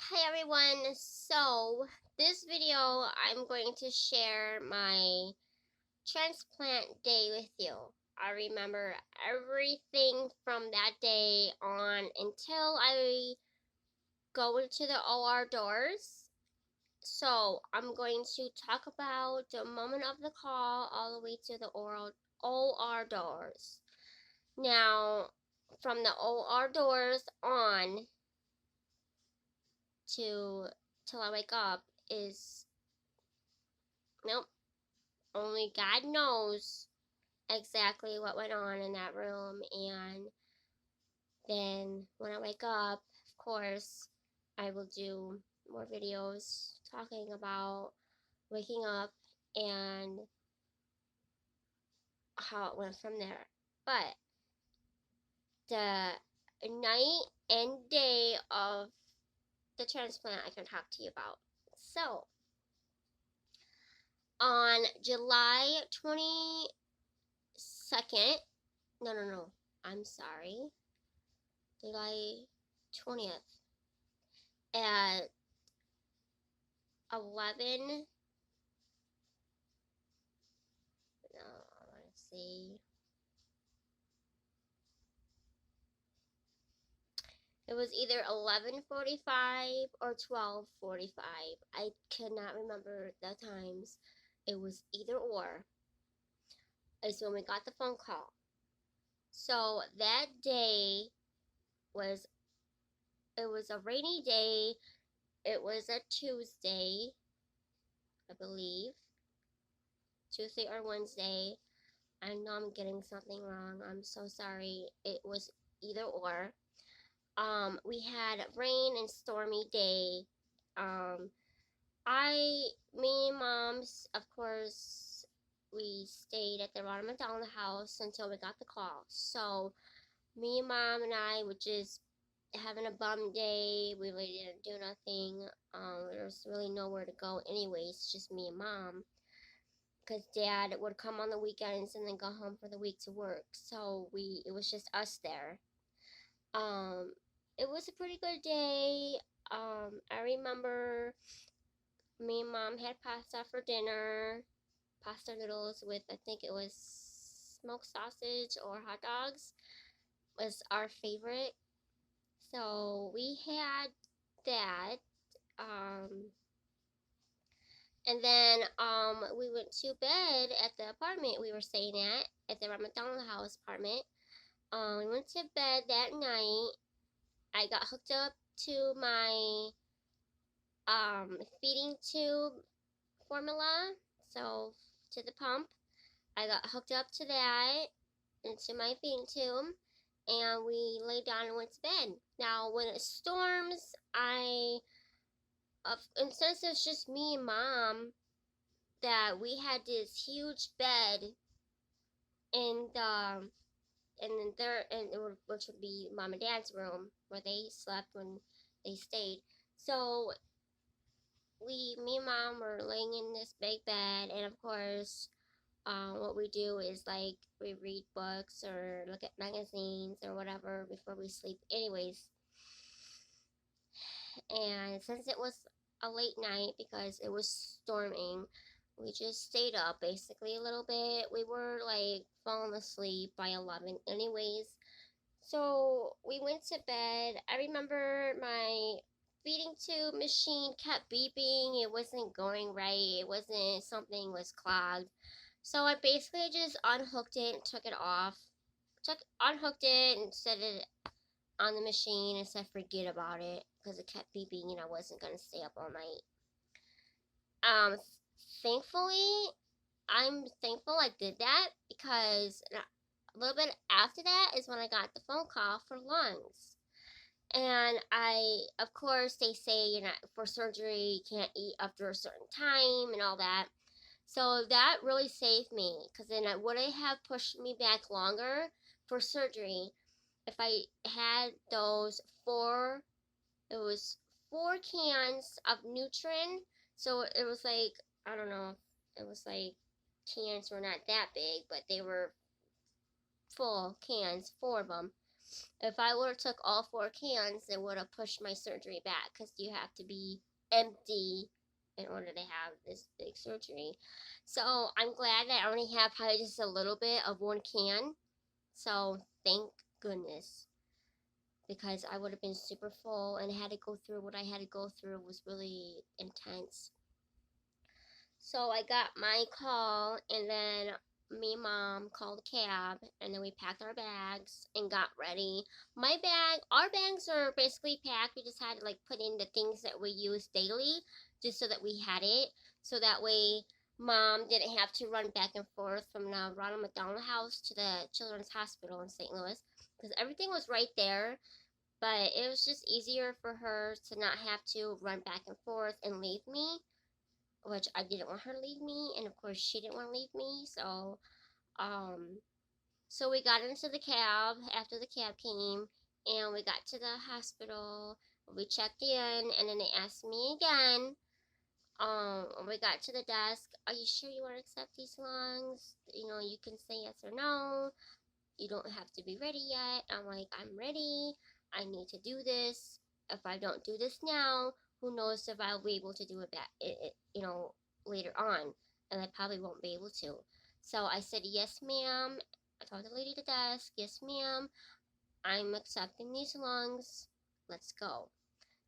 Hi everyone, so this video I'm going to share my transplant day with you. I remember everything from that day on until I go into the OR doors. So I'm going to talk about the moment of the call all the way to the OR doors. Now, from the OR doors on to till I wake up is nope. Only God knows exactly what went on in that room. And then when I wake up, of course, I will do more videos talking about waking up and how it went from there. But the night and day of the transplant, I can talk to you about. So, on July 22nd, no, I'm sorry. July 20th at 11, no, let's see. It was either 11:45 or 12:45. I cannot remember the times. It was either or. Is when we got the phone call. So that day was it was a rainy day. It was a Tuesday, I believe. Tuesday or Wednesday. I know I'm getting something wrong. I'm so sorry. It was either or. We had rain and stormy day. Um, me and Mom's, of course, we stayed at the Ronald McDonald House until we got the call. So, me and Mom and I were just having a bum day. We really didn't do nothing. There was really nowhere to go anyways, just me and Mom. Because Dad would come on the weekends and then go home for the week to work. So, it was just us there. Um, it was a pretty good day. I remember me and Mom had pasta for dinner, pasta noodles with I think it was smoked sausage or hot dogs was our favorite. So we had that. Um, and then we went to bed at the apartment we were staying at the McDonald House apartment. We went to bed that night. I got hooked up to my feeding tube formula, so to the pump. I got hooked up to that into my feeding tube, and we laid down and went to bed. Now, when it storms, and since it's just me and Mom, that we had this huge bed in the which would be Mom and Dad's room where they slept when they stayed. So me and Mom were laying in this big bed, and of course, what we do is like we read books or look at magazines or whatever before we sleep, anyways. And since it was a late night because it was storming, we just stayed up basically a little bit. We were like falling asleep by 11, anyways. So we went to bed. I remember my feeding tube machine kept beeping. It wasn't going right. It wasn't, something was clogged. So I basically just unhooked it and took it off. Unhooked it and set it on the machine and said forget about it because it kept beeping and I wasn't gonna stay up all night. Um, thankfully, I'm thankful I did that because a little bit after that is when I got the phone call for lungs. And of course, they say you're not for surgery, you can't eat after a certain time and all that. So that really saved me because then it would have pushed me back longer for surgery if I had those it was 4 cans of Nutrin. So it was like, I don't know, it was like cans were not that big, but they were full cans, 4 of them. If I would have took all 4 cans, it would have pushed my surgery back because you have to be empty in order to have this big surgery. So I'm glad that I only have probably just a little bit of 1 can. So thank goodness, because I would have been super full and had to go through what I had to go through. It was really intense. So I got my call, and then me and mom called a cab, and then we packed our bags and got ready. Our bags are basically packed. We just had to like put in the things that we use daily, just so that we had it, so that way mom didn't have to run back and forth from the Ronald McDonald House to the Children's Hospital in St. Louis, because everything was right there. But it was just easier for her to not have to run back and forth and leave me, which I didn't want her to leave me, and of course she didn't want to leave me. Um, so we got into the cab after the cab came, and we got to the hospital. We checked in, and then they asked me again. When we got to the desk, are you sure you want to accept these lungs? You know, you can say yes or no. You don't have to be ready yet. I'm like, I'm ready. I need to do this. If I don't do this now, who knows if I'll be able to do it back, later on, and I probably won't be able to. So I said, yes, ma'am. I told the lady at the desk, yes, ma'am. I'm accepting these lungs. Let's go.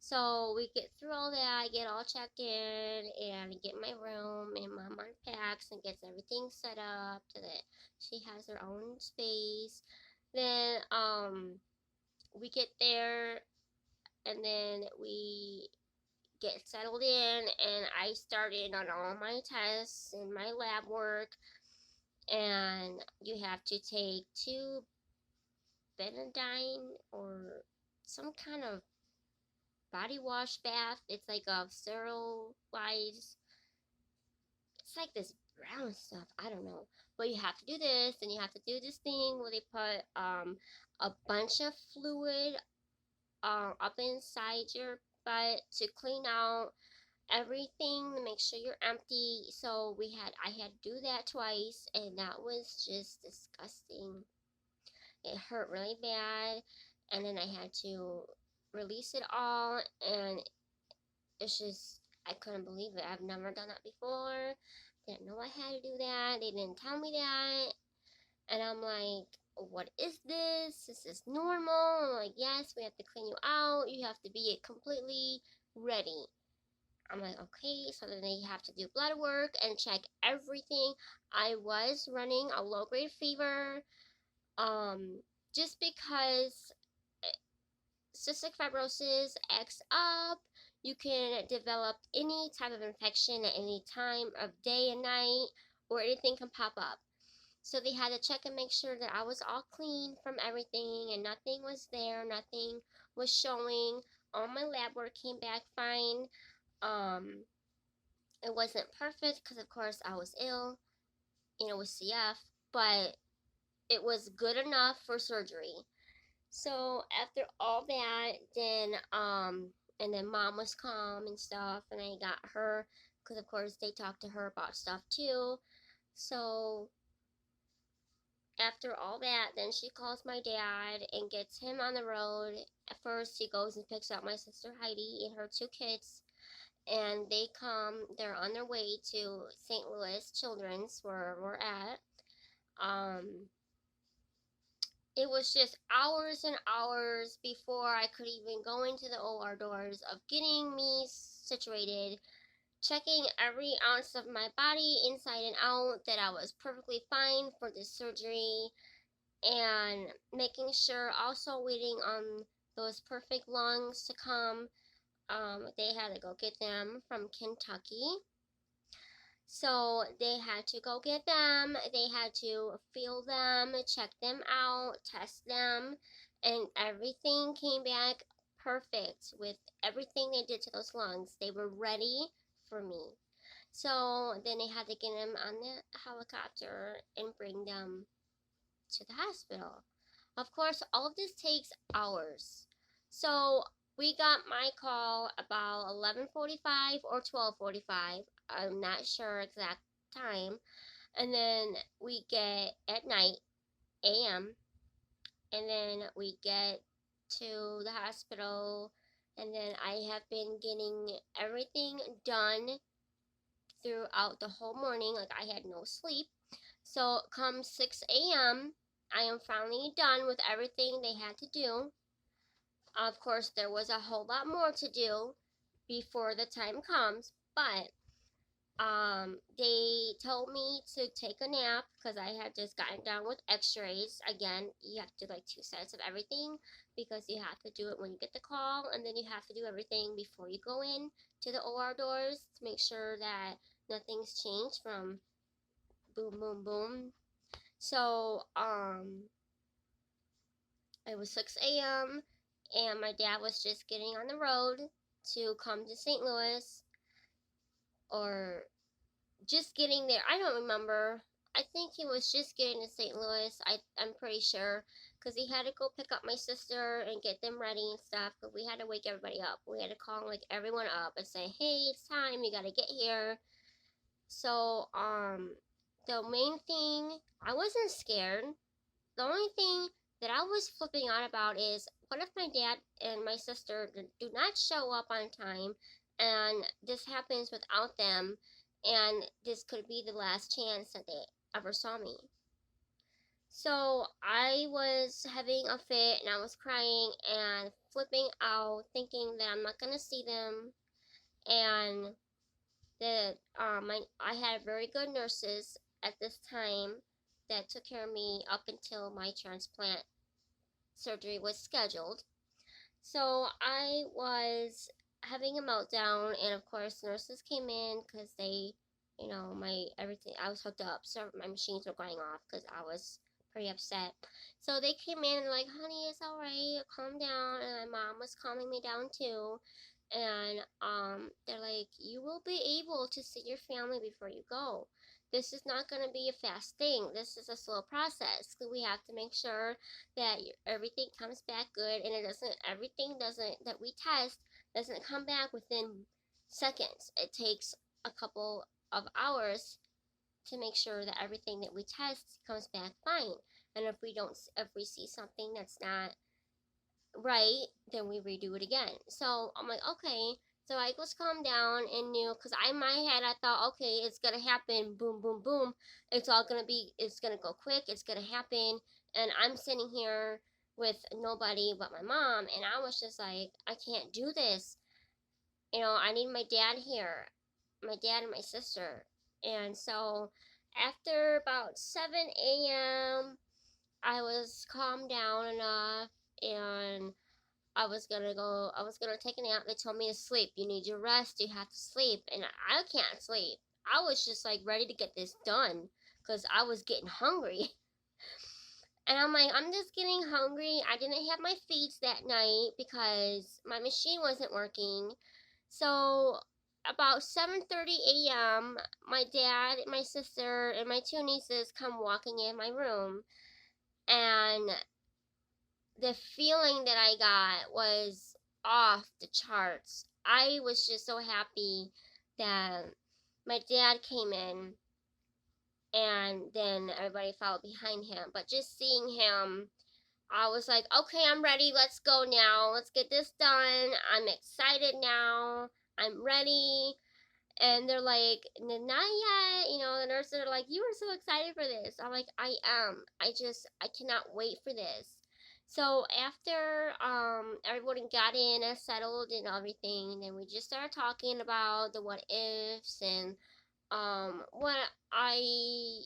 So we get through all that, I get all checked in, and get my room, and Mom unpacks and gets everything set up so that she has her own space. Then we get there, and then we get settled in, and I started on all my tests and my lab work, and you have to take 2 Benadine or some kind of body wash bath. It's like a sterilized, it's like this brown stuff. I don't know. But you have to do this, and you have to do this thing where they put a bunch of fluid up inside your butt to clean out everything to make sure you're empty. So I had to do that twice, and that was just disgusting. It hurt really bad, and then I had to release it all, and it's just, I couldn't believe it. I've never done that before. Didn't know I had to do that. They didn't tell me that. And I'm like, what is this? Is this normal? I'm like, yes, we have to clean you out. You have to be completely ready. I'm like, okay. So then they have to do blood work and check everything. I was running a low grade fever. Um, just because cystic fibrosis acts up. You can develop any type of infection at any time of day and night, or anything can pop up. So they had to check and make sure that I was all clean from everything and nothing was there, nothing was showing. All my lab work came back fine. Um, it wasn't perfect because, of course, I was ill, with CF, but it was good enough for surgery. So after all that, then and then mom was calm and stuff, and I got her, because of course they talked to her about stuff too. So after all that, then she calls my dad and gets him on the road. At first, he goes and picks up my sister Heidi and her 2 kids, and they come. They're on their way to St. Louis Children's, where we're at. Um, It was just hours and hours before I could even go into the OR doors of getting me situated, checking every ounce of my body inside and out that I was perfectly fine for this surgery, and making sure, also waiting on those perfect lungs to come. They had to go get them from Kentucky. So they had to go get them, they had to feel them, check them out, test them, and everything came back perfect with everything they did to those lungs. They were ready for me. So then they had to get them on the helicopter and bring them to the hospital. Of course, all of this takes hours. So we got my call about 11:45 or 12:45. I'm not sure exact time. And then we get at night, AM, and then we get to the hospital, and then I have been getting everything done throughout the whole morning. Like, I had no sleep. So come 6 a.m., I am finally done with everything they had to do. Of course, there was a whole lot more to do before the time comes, but they told me to take a nap because I had just gotten done with x-rays. Again, you have to do like 2 sets of everything because you have to do it when you get the call, and then you have to do everything before you go in to the OR doors to make sure that nothing's changed from boom, boom, boom. So, it was 6 a.m. and my dad was just getting on the road to come to St. Louis, or just getting there. I don't remember. I think he was just getting to St. Louis. I'm pretty sure, because he had to go pick up my sister and get them ready and stuff. But we had to wake everybody up. We had to call like everyone up and say, "Hey, it's time. You gotta get here." So the main thing, I wasn't scared. The only thing that I was flipping out about is, what if my dad and my sister do not show up on time, and this happens without them, and this could be the last chance that they ever saw me. So I was having a fit and I was crying and flipping out, thinking that I'm not gonna see them, and that I had very good nurses at this time that took care of me up until my transplant surgery was scheduled. So I was having a meltdown, and of course, nurses came in because they, my everything, I was hooked up, so my machines were going off because I was pretty upset. So they came in and like, "Honey, it's all right, calm down." And my mom was calming me down too. And they're like, "You will be able to see your family before you go. This is not going to be a fast thing. This is a slow process. So we have to make sure that everything comes back good, and everything doesn't that we test doesn't come back within seconds. It takes a couple of hours to make sure that everything that we test comes back fine. And if we see something that's not right, then we redo it again." So I'm like, okay. So I was calmed down and knew, because in my head I thought, okay, it's gonna happen, boom, boom, boom. It's gonna go quick, it's gonna happen. And I'm sitting here with nobody but my mom, and I was just like, I can't do this. I need my dad here, my dad and my sister. And so after about 7 a.m., I was calmed down enough, and I was gonna take a nap. They told me to sleep. You need your rest, you have to sleep. And I can't sleep. I was just like ready to get this done because I was getting hungry. And I'm like, I'm just getting hungry. I didn't have my feeds that night because my machine wasn't working. So about 7:30 a.m., my dad, my sister, and my two nieces come walking in my room, and the feeling that I got was off the charts. I was just so happy that my dad came in, and then everybody followed behind him. But just seeing him, I was like, okay, I'm ready. Let's go now. Let's get this done. I'm excited now. I'm ready. And they're like, not yet. The nurses are like, you were so excited for this. I'm like, I am. I cannot wait for this. So after everybody got in and settled and everything, then we just started talking about the what ifs, and what I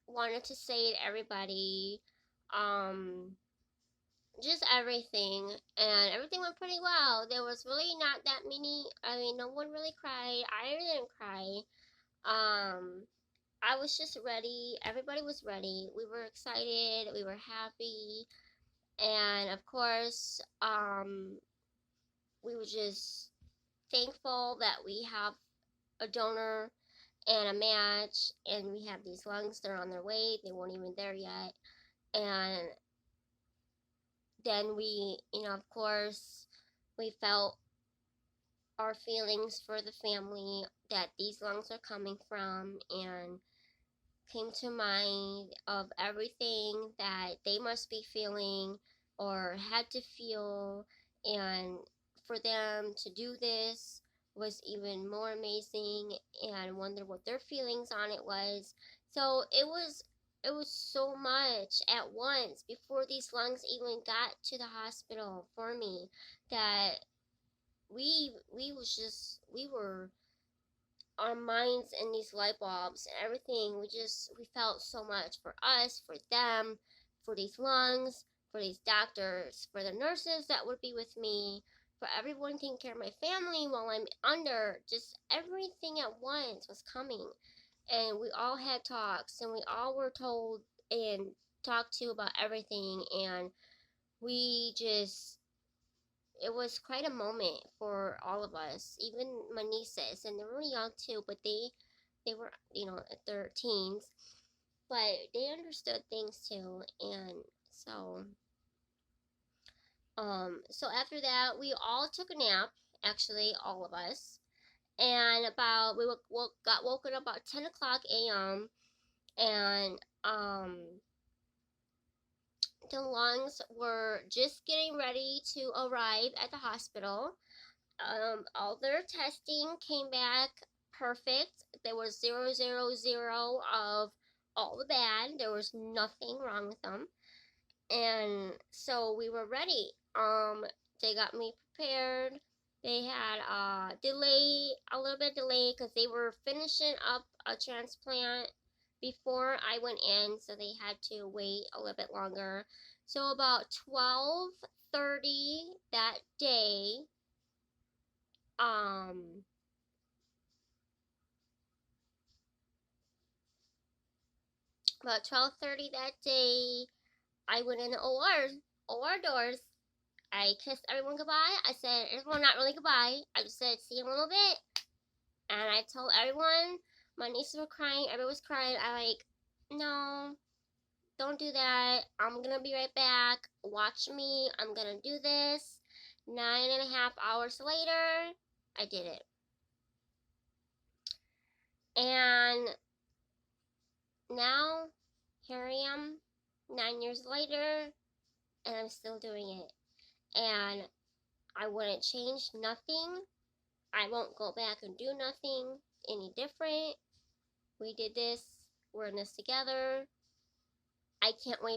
wanted to say to everybody, um just everything, and everything went pretty well. There was really not that many. I mean, no one really cried. I didn't cry. um I was just ready. Everybody was ready. We were excited, we were happy, and of course, we were just thankful that we have a donor and a match, and we have these lungs. They're on their way. They weren't even there yet. And then of course, we felt our feelings for the family that these lungs are coming from, and came to mind of everything that they must be feeling or had to feel, and for them to do this was even more amazing, and wonder what their feelings on it was. So it was so much at once before these lungs even got to the hospital for me, that we were, our minds in these light bulbs and everything. We felt so much for us, for them, for these lungs, for these doctors, for the nurses that would be with me, for everyone taking care of my family while I'm under. Just everything at once was coming. And we all had talks, and we all were told and talked to about everything. And we just, it was quite a moment for all of us, even my nieces, and they were young too, but they were, at their teens, but they understood things too. And so after that, we all took a nap, actually all of us, and about got woken up about 10 o'clock a.m. and the lungs were just getting ready to arrive at the hospital. All their testing came back perfect. There was 000 of all the bad. There was nothing wrong with them, and so we were ready. They got me prepared. They had a little bit delay because they were finishing up a transplant before I went in, so they had to wait a little bit longer. So about 12:30 that day, um, about 12:30 that day, I went in the OR doors. I kissed everyone goodbye. I said, everyone, not really goodbye. I just said, see you in a little bit. And I told everyone, my nieces were crying, everyone was crying. I like, no, don't do that. I'm gonna be right back. Watch me. I'm gonna do this. 9.5 hours later, I did it. And now, here I am, 9 years later, and I'm still doing it. And I wouldn't change nothing. I won't go back and do nothing any different. We did this. We're in this together. I can't wait